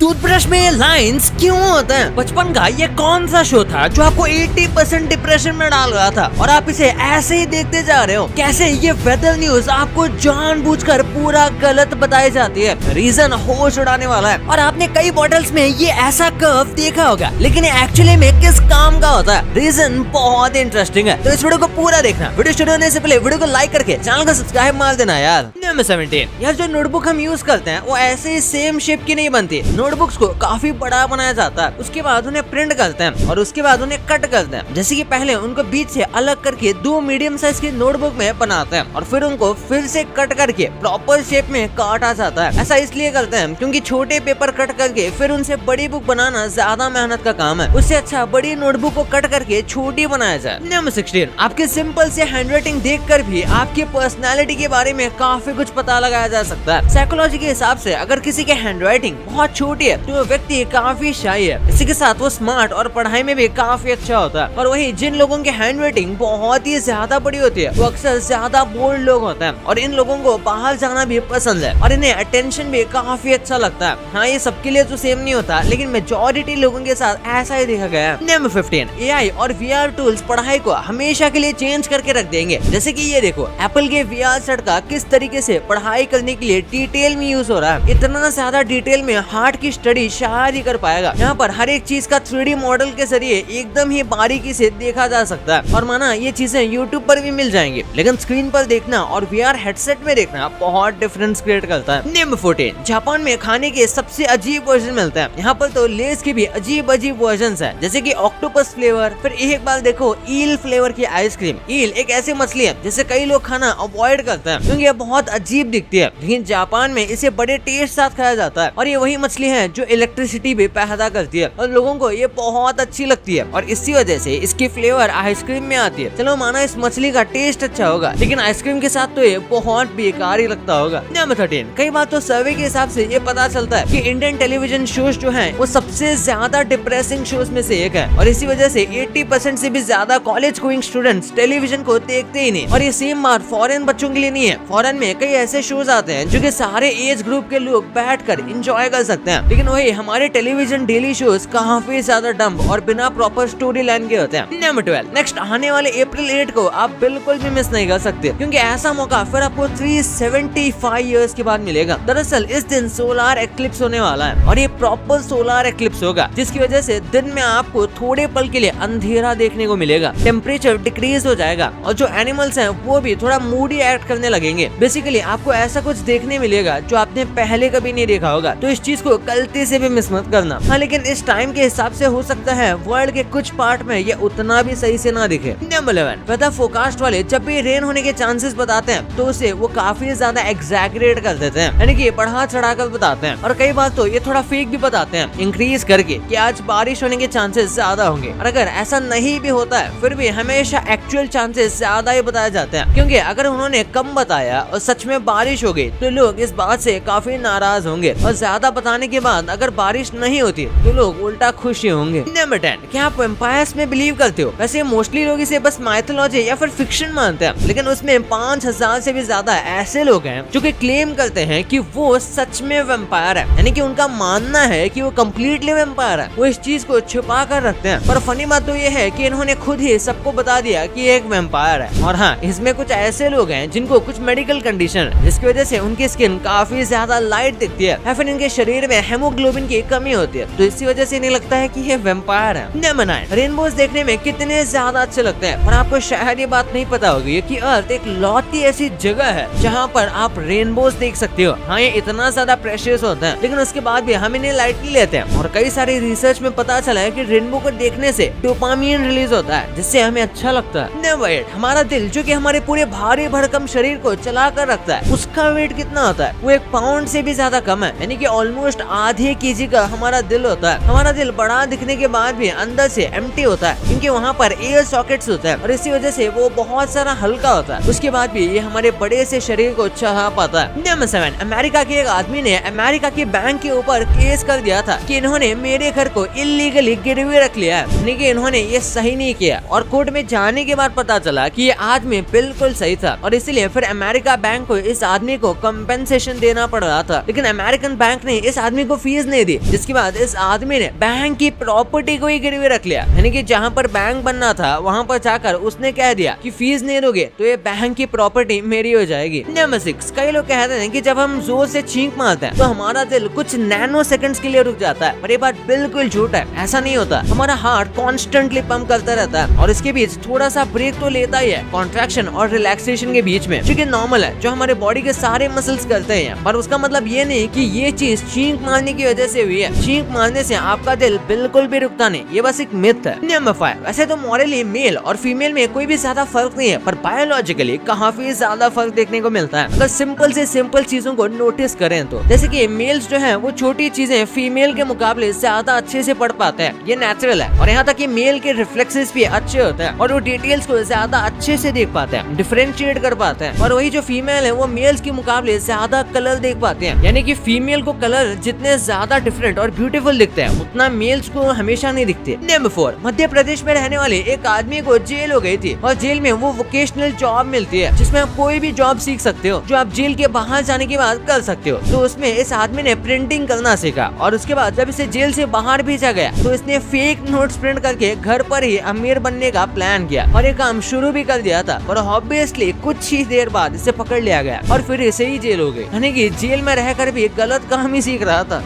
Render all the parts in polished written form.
Toothbrush में lines क्यों होते हैं? बचपन का ये कौन सा शो था जो आपको 80% डिप्रेशन में डाल रहा था और आप इसे ऐसे ही देखते जा रहे हो? कैसे ये वेदर न्यूज आपको जानबूझकर पूरा गलत बताई जाती है? रीजन होश उड़ाने वाला है और आपने कई बॉटल्स में ये ऐसा कर्व देखा होगा, लेकिन एक्चुअली में किस काम का होता है? रीजन बहुत इंटरेस्टिंग है, तो इस वीडियो को पूरा देखना। वीडियो शुरू होने से पहले वीडियो को लाइक करके चैनल को सब्सक्राइब मार देना यार। नंबर 17, यार जो नोटबुक हम यूज करते हैं वो ऐसे ही सेम शेप की नहीं बनती। नोटबुक्स को काफी बड़ा बनाया जाता है, उसके बाद उन्हें प्रिंट करते हैं और उसके बाद उन्हें कट करते हैं। जैसे कि पहले उनको बीच से अलग करके दो मीडियम साइज की नोटबुक में बनाते हैं और फिर उनको फिर से कट करके प्रॉपर शेप में काटा जाता है। ऐसा इसलिए करते हैं क्योंकि छोटे पेपर कट करके फिर उनसे बड़ी बुक बनाना ज्यादा मेहनत का काम है। उससे अच्छा बड़ी नोटबुक को कट करके छोटी बनाया जाए। नंबर 16, आपके सिंपल से हैंडराइटिंग देखकर भी आपकी पर्सनालिटी के बारे में काफी कुछ पता लगाया जा सकता है। साइकोलॉजी के हिसाब से अगर किसी की हैंडराइटिंग बहुत छोटी है तो वो व्यक्ति काफी शाई है, इसी के साथ वो स्मार्ट और पढ़ाई में भी काफी अच्छा होता है। और वही जिन लोगों की हैंडराइटिंग बहुत ही ज्यादा बड़ी होती है वो अक्सर ज्यादा बोल्ड लोग होते हैं और इन लोगों को बाहर जाना भी पसंद है और इन्हें अटेंशन भी काफी अच्छा लगता है। हाँ, ये सबके लिए तो सेम नहीं होता, लेकिन मेजॉरिटी लोगों के साथ ऐसा ही देखा गया है। नंबर 15, एआई और वीआर टूल्स पढ़ाई को हमेशा के लिए चेंज करके रख देंगे। जैसे कि ये देखो, एप्पल के वीआर सेट का किस तरीके से पढ़ाई करने के लिए डिटेल में यूज हो रहा है। इतना ज्यादा डिटेल में हार्ट की स्टडी शायद ही कर पाएगा। यहाँ पर हर एक चीज का 3D मॉडल के जरिए एकदम ही बारीकी से देखा जा सकता है और माना ये चीजें यूट्यूब पर भी मिल जाएंगी, लेकिन स्क्रीन पर देखना और वीआर हेडसेट में देखना बहुत डिफरेंस क्रिएट करता है। नंबर 14, जापान में खाने के सबसे अजीब वर्जन मिलते हैं। यहाँ पर तो लेस के भी अजीब अजीब वर्जन है, जैसे कि ऑक्टोपस फ्लेवर, फिर एक बार देखो ईल फ्लेवर की आइसक्रीम। ईल एक ऐसी मछली है जिसे कई लोग खाना अवॉइड करते हैं क्योंकि ये बहुत अजीब दिखती है, लेकिन जापान में इसे बड़े टेस्ट साथ खाया जाता है और ये वही मछली है जो इलेक्ट्रिसिटी भी पैदा करती है और लोगों को ये बहुत अच्छी लगती है और इसी वजह से इसकी फ्लेवर आइसक्रीम में आती है। चलो माना इस मछली का टेस्ट अच्छा होगा, लेकिन आइसक्रीम के साथ तो ये बहुत बेकार ही लगता होगा। नंबर 13, कई बार तो सर्वे के हिसाब से ये पता चलता है कि इंडियन टेलीविजन शोज जो हैं वो सबसे ज्यादा डिप्रेसिंग शोज में से एक है और इसी वजह से 80% से भी ज्यादा कॉलेज गोइंग स्टूडेंट्स टेलीविजन को देखते ही नहीं। और ये सेम बात फॉरेन बच्चों के लिए नहीं है। फॉरेन में कई ऐसे शोज आते हैं जो कि सारे एज ग्रुप के लोग बैठकर एंजॉय कर सकते हैं, लेकिन वही हमारे टेलीविजन डेली शोज काफी ज्यादा डम्ब और बिना प्रॉपर स्टोरी लाइन के होते हैं। नंबर 12, नेक्स्ट आने वाले अप्रैल 8 को आप बिल्कुल भी मिस नहीं कर सकते क्योंकि ऐसा मौका फिर आपको 375 इयर्स के बाद मिलेगा। दरअसल इस दिन सोलर एक्लिप्स होने वाला है और ये प्रॉपर सोलर एक्लिप्स होगा, जिसकी वजह से दिन में आपको थोड़े पल के लिए अंधेरा देखने को मिलेगा। टेम्परेचर डिक्रीज हो जाएगा और जो एनिमल्स हैं वो भी थोड़ा मूडी एक्ट करने लगेंगे। बेसिकली आपको ऐसा कुछ देखने मिलेगा जो आपने पहले कभी नहीं देखा होगा, तो इस चीज को गलती से भी मिस मत करना। हाँ, लेकिन इस टाइम के हिसाब से हो सकता है वर्ल्ड के कुछ पार्ट में ये उतना भी सही से ना दिखे। नंबर 11, वेदर फोरकास्ट वाले जब भी रेन होने के चांसेस बताते हैं तो उसे वो काफी ज्यादा एग्जैगरेट कर देते हैं, यानी कि बढ़ा चढ़ा कर बताते हैं और कई बार तो ये थोड़ा फेक भी बताते हैं इंक्रीज करके कि आज बारिश होने के चांसेस ज्यादा होंगे। और अगर ऐसा नहीं भी होता है फिर भी हमेशा एक्चुअल चांसेस ज्यादा ही बताए जाते हैं, क्योंकि अगर उन्होंने कम बताया और सच में बारिश हो गई तो लोग इस बात से काफी नाराज होंगे और ज्यादा बताने के बाद अगर बारिश नहीं होती तो लोग उल्टा खुश होंगे। नंबर 10, क्या आप वैम्पायर्स में बिलीव करते हो? वैसे मोस्टली लोग इसे बस माइथोलॉजी या फिर फिक्शन मानते हैं, लेकिन उसमें 5000 से भी ज्यादा ऐसे लोग हैं जो कि क्लेम करते हैं कि वो सच में वैम्पायर है, यानी कि उनका मानना है कि वो कम्प्लीटली वैम्पायर है। वो इस चीज को छुपा कर रखते हैं, पर फनी बात तो ये है कि इन्होंने खुद ही सबको बता दिया कि ये एक वैम्पायर है। और हाँ, इसमें कुछ ऐसे लोग हैं जिनको कुछ मेडिकल कंडीशन है जिसकी वजह से उनकी स्किन काफी ज्यादा लाइट दिखती है या फिर इनके शरीर में हेमोग्लोबिन की कमी होती है, तो इसी वजह से नहीं लगता है कि ये वैम्पायर है। नंबर 9, रेनबोज देखने में कितने ज्यादा अच्छे लगते हैं, पर आपको शायद ये बात नहीं पता होगी कि अर्थ एक लौती ऐसी जगह है जहाँ पर आप रेनबोज देख सकते हो। हाँ, ये इतना ज्यादा प्रेशियस होता है, लेकिन उसके बाद भी हम इन्हें लाइटली लेते हैं और कई सारी रिसर्च में पता चला है कि रेनबो को देखने से डोपामिन रिलीज होता है जिससे हमें अच्छा लगता है। नंबर 8, हमारा दिल जो कि हमारे पूरे भारी भरकम शरीर को चला कर रखता है, उसका वेट कितना होता है? वो 1 पाउंड से भी ज्यादा कम है, यानी कि ऑलमोस्ट आधे केजी का हमारा दिल होता है। हमारा दिल बड़ा दिखने के बाद भी अंदर से एम्प्टी होता है क्योंकि वहाँ पर एयर सॉकेट्स होता है और इसी वजह से वो बहुत सारा हल्का होता है। उसके बाद भी ये हमारे बड़े से शरीर को चाह पाता है। नंबर 7, अमेरिका के एक आदमी ने अमेरिका के बैंक के ऊपर केस कर दिया था कि इन्होंने मेरे घर को इल्लीगली गिरवी रख लिया है, यानी कि इन्होंने ये सही नहीं किया और कोर्ट में जाने के बाद पता चला कि ये आदमी बिल्कुल सही था और इसीलिए फिर अमेरिका बैंक को इस आदमी को कंपेंसेशन देना पड़ रहा था, लेकिन अमेरिकन बैंक ने इस आदमी को फीस नहीं दी, जिसके बाद इस आदमी ने बैंक की प्रॉपर्टी को ही गिरवी रख लिया। यानी कि जहाँ पर बैंक बनना था वहाँ पर जाकर उसने कह दिया कि फीस नहीं दोगे तो ये बैंक की प्रॉपर्टी मेरी हो जाएगी। नंबर 6, कई लोग कहते हैं कि जब हम जोर से छींक मारते हैं तो हमारा दिल कुछ नैनो सेकंड्स के लिए रुक जाता है, पर ये बात बिल्कुल झूठ है। ऐसा नहीं होता। हमारा हार्ट कॉन्स्टेंटली पंप करता रहता है और इसके बीच थोड़ा सा ब्रेक तो लेता ही है कॉन्ट्रैक्शन और रिलैक्सेशन के बीच में, जो कि नॉर्मल है, जो हमारे बॉडी के सारे मसल्स करते हैं। पर उसका मतलब ये नहीं कि ये चीज छींक मारने की वजह से हुई है। छींक मारने से आपका दिल बिल्कुल भी रुकता नहीं, ये बस एक मिथ है। नंबर 5, वैसे तो मॉरली मेल और फीमेल में कोई भी ज्यादा फर्क नहीं है, पर बायोलॉजिकली काफी ज्यादा फर्क देखने को मिलता है अगर सिंपल से सिंपल चीजों को नोटिस करें तो। जैसे कि मेल्स जो है वो छोटी चीजें फीमेल के मुकाबले ज्यादा अच्छे से पढ़ पाते हैं, ये नेचुरल है। और यहाँ तक कि मेल के रिफ्लेक्सेस भी अच्छे होते हैं और वो डिटेल्स को ज्यादा अच्छे से देख पाते हैं, डिफरेंशिएट कर पाते हैं। और वही जो फीमेल है वो मेल्स के मुकाबले ज्यादा कलर देख पाते हैं, यानी कि फीमेल को कलर जितने ज्यादा डिफरेंट और ब्यूटीफुल दिखते हैं उतना मेल्स को हमेशा नहीं दिखते। नंबर 4, मध्य प्रदेश में रहने वाले एक आदमी को जेल हो गई थी और जेल में वो वोकेशनल जॉब मिलती है जिसमें आप कोई भी जॉब सीख सकते हो जो आप जेल के बाहर जाने के बाद कर सकते हो। तो उसमें इस आदमी ने प्रिंटिंग करना सीखा और उसके बाद जब इसे जेल से बाहर भेजा गया तो इसने फेक नोट्स प्रिंट करके घर पर ही अमीर बनने का प्लान किया और ये काम शुरू भी कर दिया था। और ऑब्वियसली कुछ ही देर बाद इसे पकड़ लिया गया और फिर इसे ही जेल हो गई, यानी कि जेल में रहकर भी गलत काम ही सीख रहा था।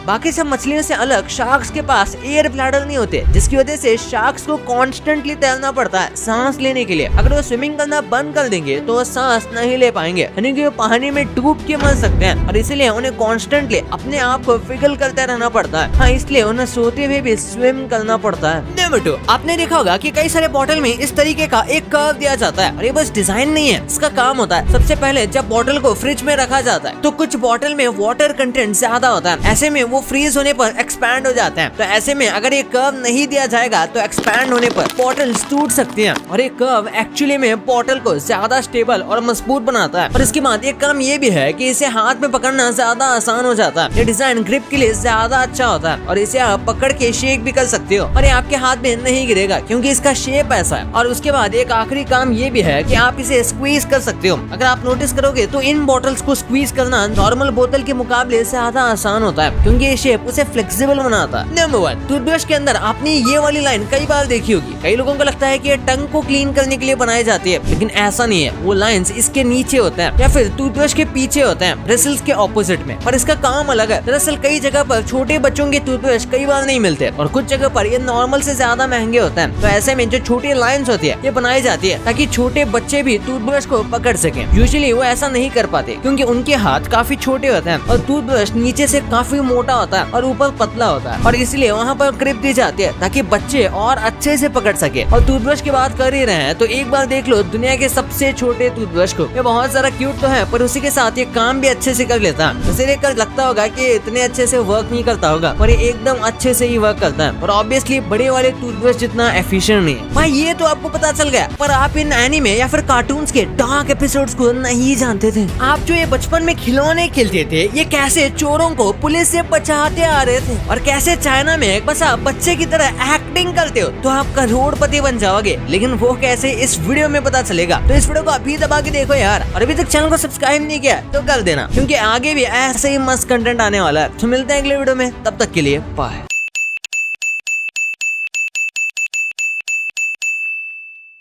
बाकी सब मछलियों से अलग शार्क्स के पास एयर ब्लैडर नहीं होते, जिसकी वजह से शार्क्स को कॉन्स्टेंटली तैरना पड़ता है सांस लेने के लिए। अगर वो स्विमिंग करना बंद कर देंगे तो वो सांस नहीं ले पाएंगे, यानी कि वो पानी में डूब के मर सकते हैं और इसलिए उन्हें कॉन्स्टेंटली अपने आप को फिगल करते रहना पड़ता है। हाँ, इसलिए उन्हें सोते हुए भी स्विम करना पड़ता है। नंबर 2, आपने देखा होगा कि कई सारे बॉटल में इस तरीके का एक कर्व दिया जाता है और ये बस डिजाइन नहीं है, इसका काम होता है। सबसे पहले जब बॉटल को फ्रिज में रखा जाता है तो कुछ बॉटल में वाटर कंटेंट ज्यादा होता है, ऐसे में वो फ्रीज होने पर एक्सपैंड हो जाते हैं। तो ऐसे में अगर ये कर्व नहीं दिया जाएगा तो एक्सपैंड होने पर बॉटल्स टूट सकती हैं और ये कर्व एक्चुअली में बॉटल को ज्यादा स्टेबल और मजबूत बनाता है। और इसके बाद एक काम ये भी है कि इसे हाथ में पकड़ना ज्यादा आसान हो जाता है। ये डिजाइन ग्रिप के लिए ज्यादा अच्छा होता है और इसे आप पकड़ के शेक भी कर सकते हो और ये आपके हाथ में नहीं गिरेगा क्योंकि इसका शेप ऐसा है। और उसके बाद एक आखिरी काम ये भी है कि आप इसे स्क्वीज कर सकते हो। अगर आप नोटिस करोगे तो इन बॉटल्स को स्क्वीज करना नॉर्मल बोतल के मुकाबले ज्यादा आसान होता है क्योंकि ये शेप उसे फ्लेक्सिबल बनाता है। नंबर 1, टूथब्रश के अंदर आपने ये वाली लाइन कई बार देखी होगी। कई लोगों को लगता है कि ये टंग को क्लीन करने के लिए बनाई जाती है, लेकिन ऐसा नहीं है। वो लाइंस इसके नीचे होते हैं या फिर टूथब्रश के पीछे होते हैं, ब्रिसल्स के ऑपोजिट में, पर इसका काम अलग है। दरअसल कई जगह पर छोटे बच्चों के टूथब्रश कई बार नहीं मिलते और कुछ जगह पर ये नॉर्मल से ज्यादा महंगे होते हैं। तो ऐसे में जो छोटी लाइंस होती है ये बनाई जाती है ताकि छोटे बच्चे भी टूथब्रश को पकड़ सकें। यूजुअली वो ऐसा नहीं कर पाते क्योंकि उनके हाथ काफी छोटे होते हैं और टूथब्रश नीचे से काफी मोटा होता है और ऊपर पतला होता है और इसलिए वहाँ पर ग्रिप दी जाती है ताकि बच्चे और अच्छे से पकड़ सके। और टूथब्रश की बात कर ही रहे हैं तो एक बार देख लो दुनिया के सबसे छोटे टूथब्रश को। ये बहुत सारा क्यूट तो है पर उसी के साथ ये काम भी अच्छे से कर लेता है। उसे देखकर लगता होगा कि इतने अच्छे से वर्क नहीं करता होगा, पर ये एकदम अच्छे से ही वर्क करता है और ऑब्वियसली बड़े वाले टूथब्रश जितना एफिशिएंट नहीं है। भाई ये तो आपको पता चल गया, पर आप इन एनीमे या फिर कार्टून्स के डार्क एपिसोड्स को नहीं जानते थे। आप जो ये बचपन में खिलौने खेलते थे, ये कैसे चोरों को पुलिस से बचाते आ रहे थे और कैसे चाइना में बस आप बच्चे की तरह एक्टिंग करते हो तो आप करोड़पति बन जाओगे, लेकिन वो कैसे इस वीडियो में पता चलेगा। तो इस वीडियो को अभी दबा के देखो यार, और अभी तक चैनल को सब्सक्राइब नहीं किया तो कर देना क्योंकि आगे भी ऐसे ही मस्त कंटेंट आने वाला है। तो मिलते हैं अगले वीडियो में, तब तक के लिए बाय।